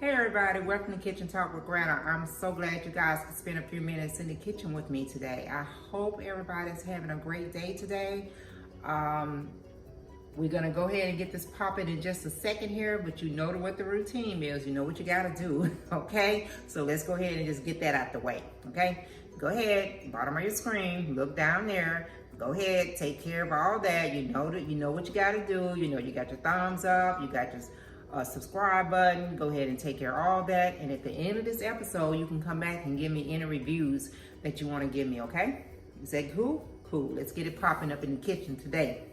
Hey everybody, welcome to Kitchen Talk with Granna. I'm so glad you guys could spend a few minutes in the kitchen with me today. I hope everybody's having a great day today. We're gonna go ahead and get this popping in just a second here, but you know what the routine is. You know what you gotta do, okay? So let's go ahead and just get that out the way, okay? Go ahead, bottom of your screen, look down there. Go ahead, take care of all that. You know what you gotta do. You know you got your thumbs up, you got your subscribe button. Go ahead and take care of all that. And at the end of this episode, you can come back and give me any reviews that you want to give me, okay? Is that cool? Cool. Let's get it popping up in the kitchen today.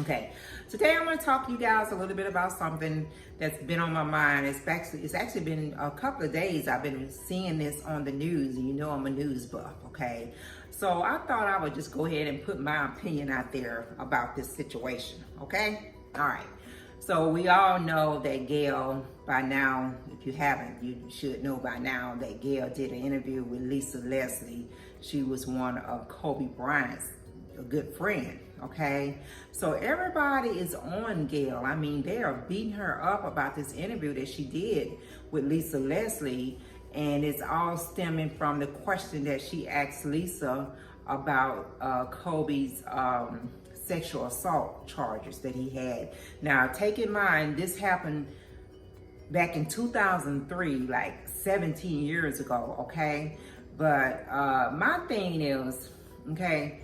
Okay, today I'm going to talk to you guys a little bit about something that's been on my mind. It's actually been a couple of days I've been seeing this on the news, and you know I'm a news buff, okay? So I thought I would just go ahead and put my opinion out there about this situation, okay? All right. So we all know that Gayle, by now, if you haven't, you should know by now that Gayle did an interview with Lisa Leslie. She was one of Kobe Bryant's a good friend, okay? So everybody is on Gayle. I mean, they are beating her up about this interview that she did with Lisa Leslie, and it's all stemming from the question that she asked Lisa about Kobe's sexual assault charges that he had. Now, take in mind, this happened back in 2003, like 17 years ago, okay? But my thing is, okay,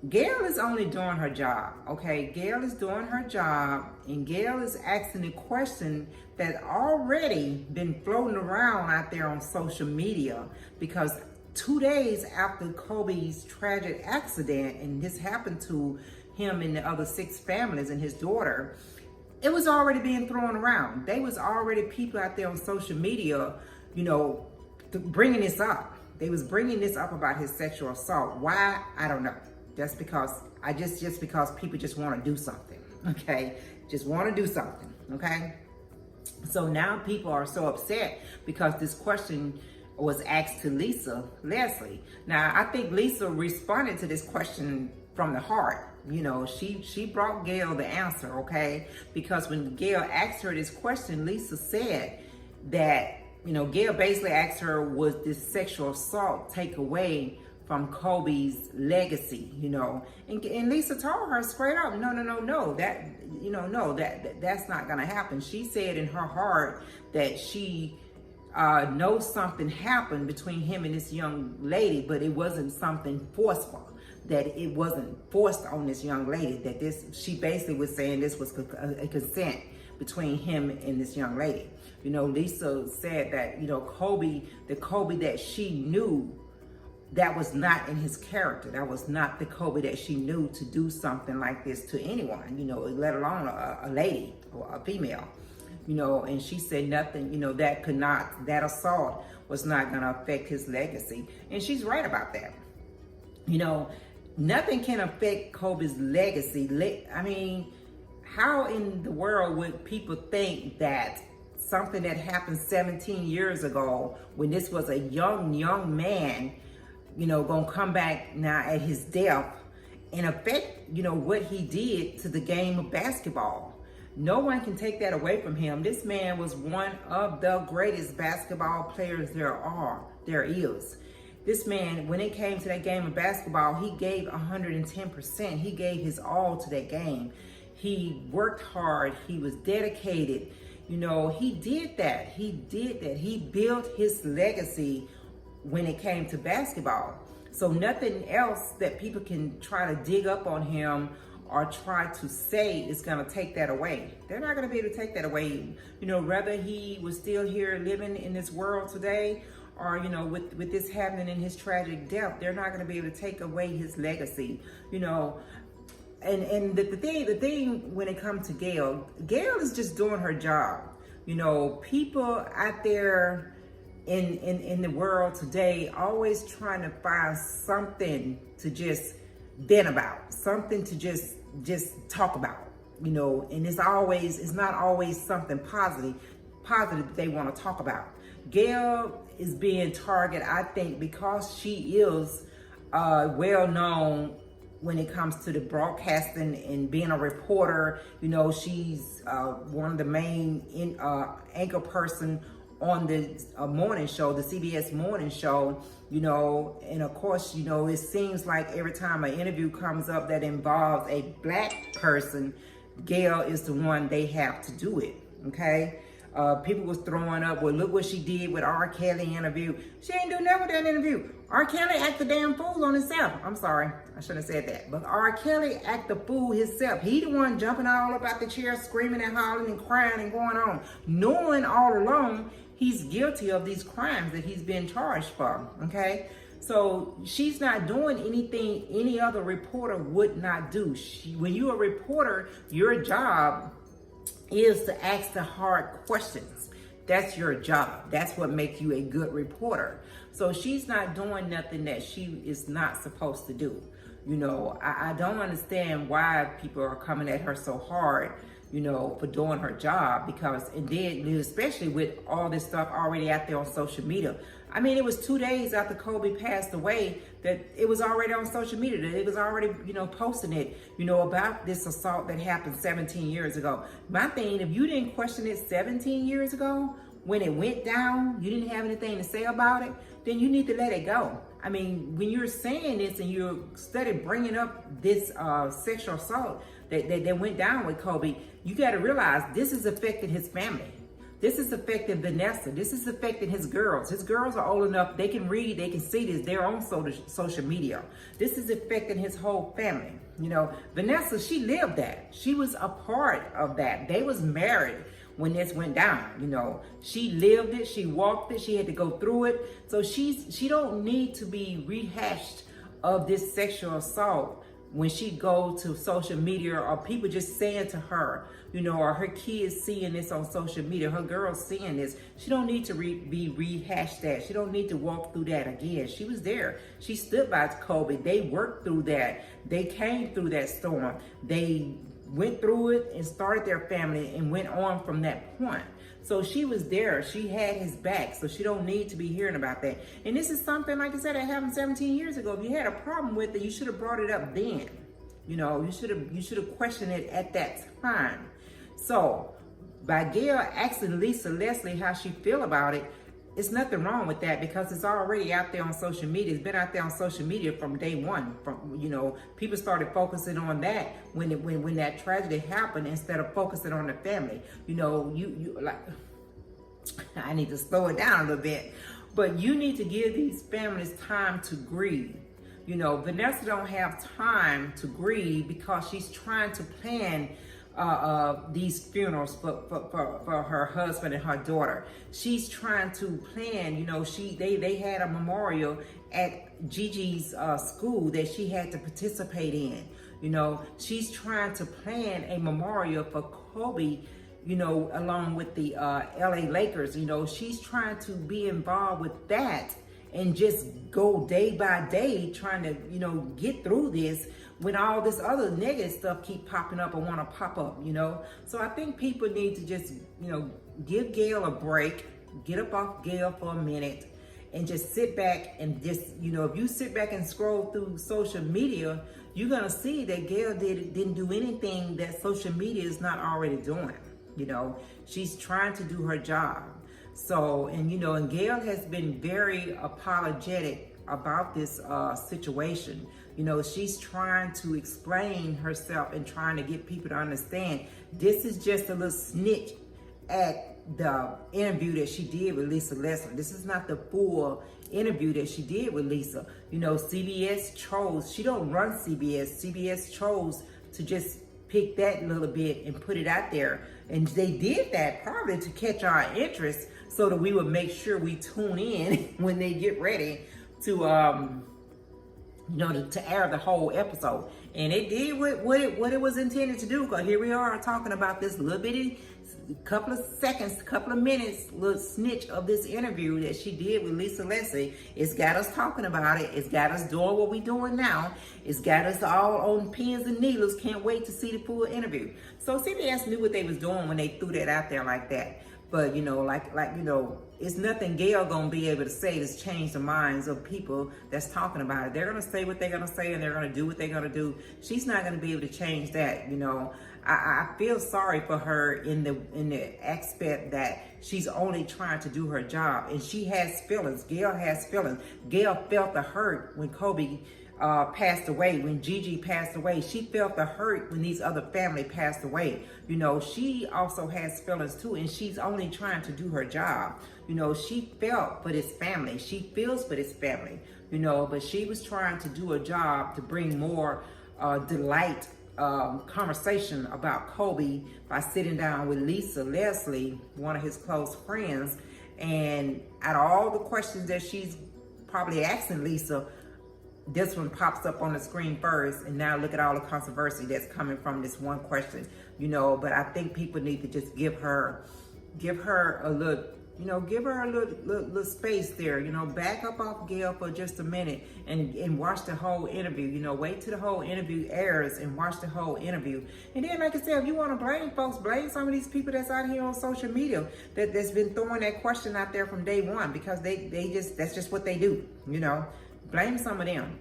Gayle is only doing her job, okay? Gayle is doing her job, and Gayle is asking a question that already been floating around out there on social media, because 2 days after Kobe's tragic accident, and this happened to him and the other 6 families and his daughter, it was already being thrown around. There was already people out there on social media, you know, bringing this up. They was bringing this up about his sexual assault. Why? I don't know. That's because just because people just want to do something, okay? Just want to do something, okay? So now people are so upset because this question was asked to Lisa Leslie. Now, I think Lisa responded to this question from the heart. You know, she brought Gayle the answer, okay? Because when Gayle asked her this question, Lisa said that, you know, Gayle basically asked her, was this sexual assault take away from Kobe's legacy, you know? And Lisa told her straight up, no, that, you know, no, that's not gonna happen. She said in her heart that she knows something happened between him and this young lady, but it wasn't something forceful. That it wasn't forced on this young lady, that she basically was saying this was a consent between him and this young lady. You know, Lisa said that, you know, the Kobe that she knew, that was not in his character. That was not the Kobe that she knew to do something like this to anyone, you know, let alone a lady or a female, you know. And she said nothing, you know, that assault was not gonna affect his legacy. And she's right about that. You know, nothing can affect Kobe's legacy. I mean, how in the world would people think that something that happened 17 years ago, when this was a young man, you know, gonna come back now at his death and affect, you know, what he did to the game of basketball? No one can take that away from him. This man was one of the greatest basketball players there is. This man, when it came to that game of basketball, he gave 110%. He gave his all to that game. He worked hard. He was dedicated. You know, he did that. He built his legacy when it came to basketball. So nothing else that people can try to dig up on him or try to say is going to take that away. They're not going to be able to take that away. You know, whether he was still here living in this world today, or, you know, with this happening in his tragic death, they're not going to be able to take away his legacy, you know. And the thing when it comes to Gayle is just doing her job. You know, people out there in the world today always trying to find something to just vent about, something to just talk about, you know. And it's not always something positive they want to talk about. Gayle is being targeted, I think, because she is well known when it comes to the broadcasting and being a reporter. You know, she's one of the main anchor person on the morning show, the CBS morning show, you know, and of course, you know, it seems like every time an interview comes up that involves a black person, Gayle is the one they have to do it, okay? People was throwing up, well, look what she did with R. Kelly interview. She ain't do nothing with that interview. R. Kelly act the damn fool on himself. I'm sorry, I shouldn't have said that. But R. Kelly act the fool himself. He the one jumping all up out the chair, screaming and hollering and crying and going on, knowing all along he's guilty of these crimes that he's been charged for, okay? So she's not doing anything any other reporter would not do. When you're a reporter, your job is to ask the hard questions. That's your job. That's what makes you a good reporter. So she's not doing nothing that she is not supposed to do. You know, I don't understand why people are coming at her so hard, you know, for doing her job, because, and then especially with all this stuff already out there on social media. I mean, it was 2 days after Kobe passed away that it was already on social media, that it was already, you know, posting it, you know, about this assault that happened 17 years ago. My thing, if you didn't question it 17 years ago, when it went down, you didn't have anything to say about it, then you need to let it go. I mean, when you're saying this and you're steady bringing up this sexual assault that went down with Kobe, you got to realize this has affected his family. This is affecting Vanessa. This is affecting his girls. His girls are old enough, they can read, they can see this. They're on social media. This is affecting his whole family. You know, Vanessa, she lived that. She was a part of that. They was married when this went down. You know, she lived it, she walked it, she had to go through it. So she don't need to be rehashed of this sexual assault when she go to social media, or people just saying to her, you know, or her kids seeing this on social media, her girls seeing this. She don't need to be rehashed that. She don't need to walk through that again. She was there. She stood by Kobe. They worked through that. They came through that storm. They went through it and started their family and went on from that point. So she was there. She had his back. So she don't need to be hearing about that. And this is something, like I said, that happened 17 years ago. If you had a problem with it, you should have brought it up then. You know, you should have questioned it at that time. So by Gayle asking Lisa Leslie how she feel about it, it's nothing wrong with that, because it's already out there on social media. It's been out there on social media from day one. From, you know, people started focusing on that when that tragedy happened, instead of focusing on the family. You know, you like, I need to slow it down a little bit, but you need to give these families time to grieve. You know, Vanessa don't have time to grieve because she's trying to plan these funerals for her husband and her daughter. She's trying to plan, you know, they had a memorial at Gigi's school that she had to participate in. You know, she's trying to plan a memorial for Kobe, you know, along with the LA Lakers. You know, she's trying to be involved with that and just go day by day trying to, you know, get through this when all this other negative stuff keep popping up or want to pop up, you know. So I think people need to just, you know, give Gayle a break, get up off Gayle for a minute, and just sit back and just, you know, if you sit back and scroll through social media, you're gonna see that Gayle didn't do anything that social media is not already doing. You know, she's trying to do her job. So, and you know, and Gayle has been very apologetic about this situation. You know, she's trying to explain herself and trying to get people to understand this is just a little snitch at the interview that she did with Lisa Leslie. This is not the full interview that she did with Lisa. You know, CBS chose, she don't run CBS. CBS chose to just pick that little bit and put it out there. And they did that probably to catch our interest so that we would make sure we tune in when they get ready to, you know, to air the whole episode. And it did what it was intended to do, because here we are talking about this little bitty couple of seconds, couple of minutes, little snitch of this interview that she did with Lisa Leslie. It's got us talking about it. It's got us doing what we're doing now. It's got us all on pins and needles. Can't wait to see the full interview. So CBS knew what they was doing when they threw that out there like that. But it's nothing Gayle gonna be able to say that's change the minds of people that's talking about it. They're gonna say what they're gonna say, and they're gonna do what they're gonna do. She's not gonna be able to change that. I feel sorry for her in the aspect that she's only trying to do her job, and she has feelings. Gayle has feelings. Gayle felt the hurt when Kobe passed away, when Gigi passed away. She felt the hurt when these other family passed away. She also has feelings too, and she's only trying to do her job. She felt for this family. She feels for this family, but she was trying to do a job to bring more delight, conversation about Kobe by sitting down with Lisa Leslie, one of his close friends. And out of all the questions that she's probably asking Lisa, this one pops up on the screen first, and now look at all the controversy that's coming from this one question, but I think people need to just give her a little, give her a little space there, back up off Gayle for just a minute and watch the whole interview, wait till the whole interview airs and watch the whole interview. And then, like I said, if you want to blame folks, blame some of these people that's out here on social media that's been throwing that question out there from day one, because that's just what they do, Blame some of them.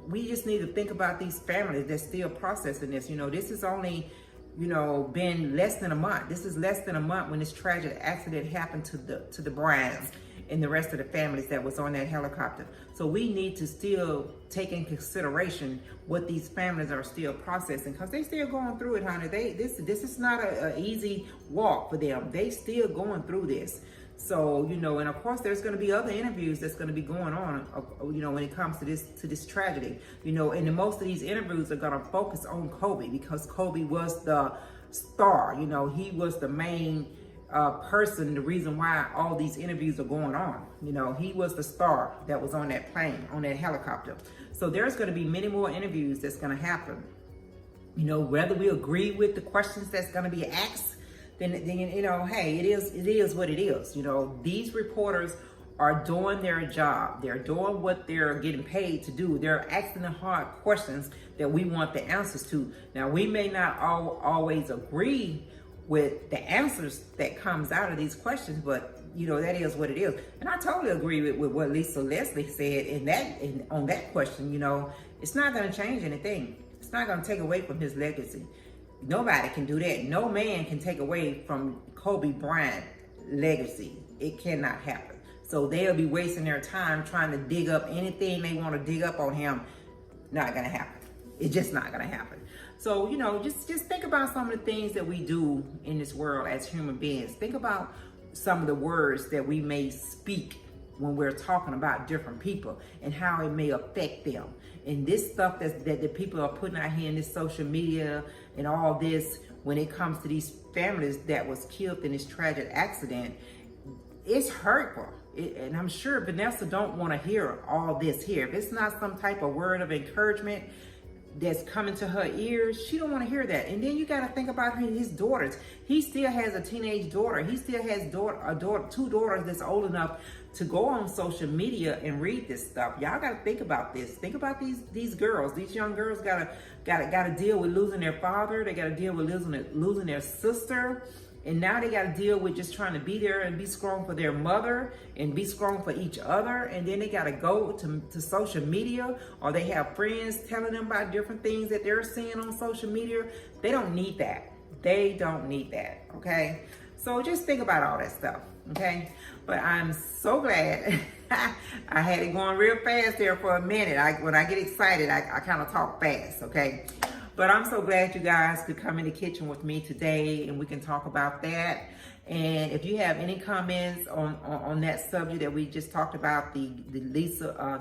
We just need to think about these families that's still processing this. This is only, been less than a month. This is less than a month when this tragic accident happened to the Bryans and the rest of the families that was on that helicopter. So we need to still take in consideration what these families are still processing, because they still going through it, honey. This is not an easy walk for them. They still going through this. So, and of course there's going to be other interviews that's going to be going on, when it comes to this tragedy, and most of these interviews are going to focus on Kobe, because Kobe was the star, he was the main person, the reason why all these interviews are going on. He was the star that was on that plane, on that helicopter. So there's going to be many more interviews that's going to happen, whether we agree with the questions that's going to be asked. Then hey, it is what it is. These reporters are doing their job. They're doing what they're getting paid to do. They're asking the hard questions that we want the answers to. Now, we may not always agree with the answers that comes out of these questions, but that is what it is. And I totally agree with what Lisa Leslie said on that question. It's not going to change anything. It's not going to take away from his legacy. Nobody can do that. No man can take away from Kobe Bryant's legacy. It cannot happen. So they'll be wasting their time trying to dig up anything they want to dig up on him. Not going to happen. It's just not going to happen. So, just think about some of the things that we do in this world as human beings. Think about some of the words that we may speak when we're talking about different people and how it may affect them. And this stuff that the people are putting out here in this social media and all this, when it comes to these families that was killed in this tragic accident, it's hurtful. And I'm sure Vanessa don't want to hear all this here. If it's not some type of word of encouragement that's coming to her ears, she don't want to hear that. And then you got to think about his daughters. He still has a teenage daughter. He still has two daughters that's old enough to go on social media and read this stuff. Y'all got to think about this. Think about these girls. These young girls gotta deal with losing their father. They got to deal with losing their sister. And now they got to deal with just trying to be there and be strong for their mother and be strong for each other. And then they got to go to social media, or they have friends telling them about different things that they're seeing on social media. They don't need that. They don't need that, okay? So just think about all that stuff, okay? But I'm so glad. I had it going real fast there for a minute. When I get excited, I kind of talk fast, okay? But I'm so glad you guys could come in the kitchen with me today and we can talk about that. And if you have any comments on that subject that we just talked about, the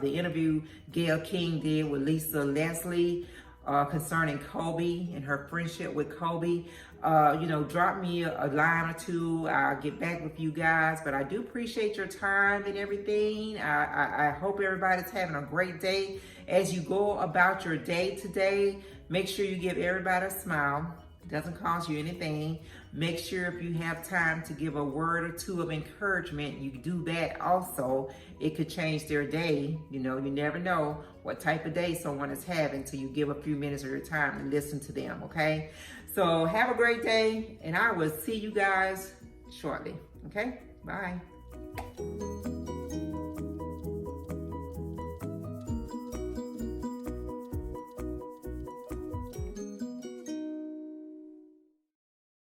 interview Gayle King did with Lisa Leslie concerning Kobe and her friendship with Kobe, drop me a line or two. I'll get back with you guys. But I do appreciate your time and everything. I hope everybody's having a great day. As you go about your day today, make sure you give everybody a smile. It doesn't cost you anything. Make sure if you have time to give a word or two of encouragement, you do that also. It could change their day. You know, you never know what type of day someone is having until you give a few minutes of your time and listen to them, okay? So have a great day, and I will see you guys shortly, okay? Bye.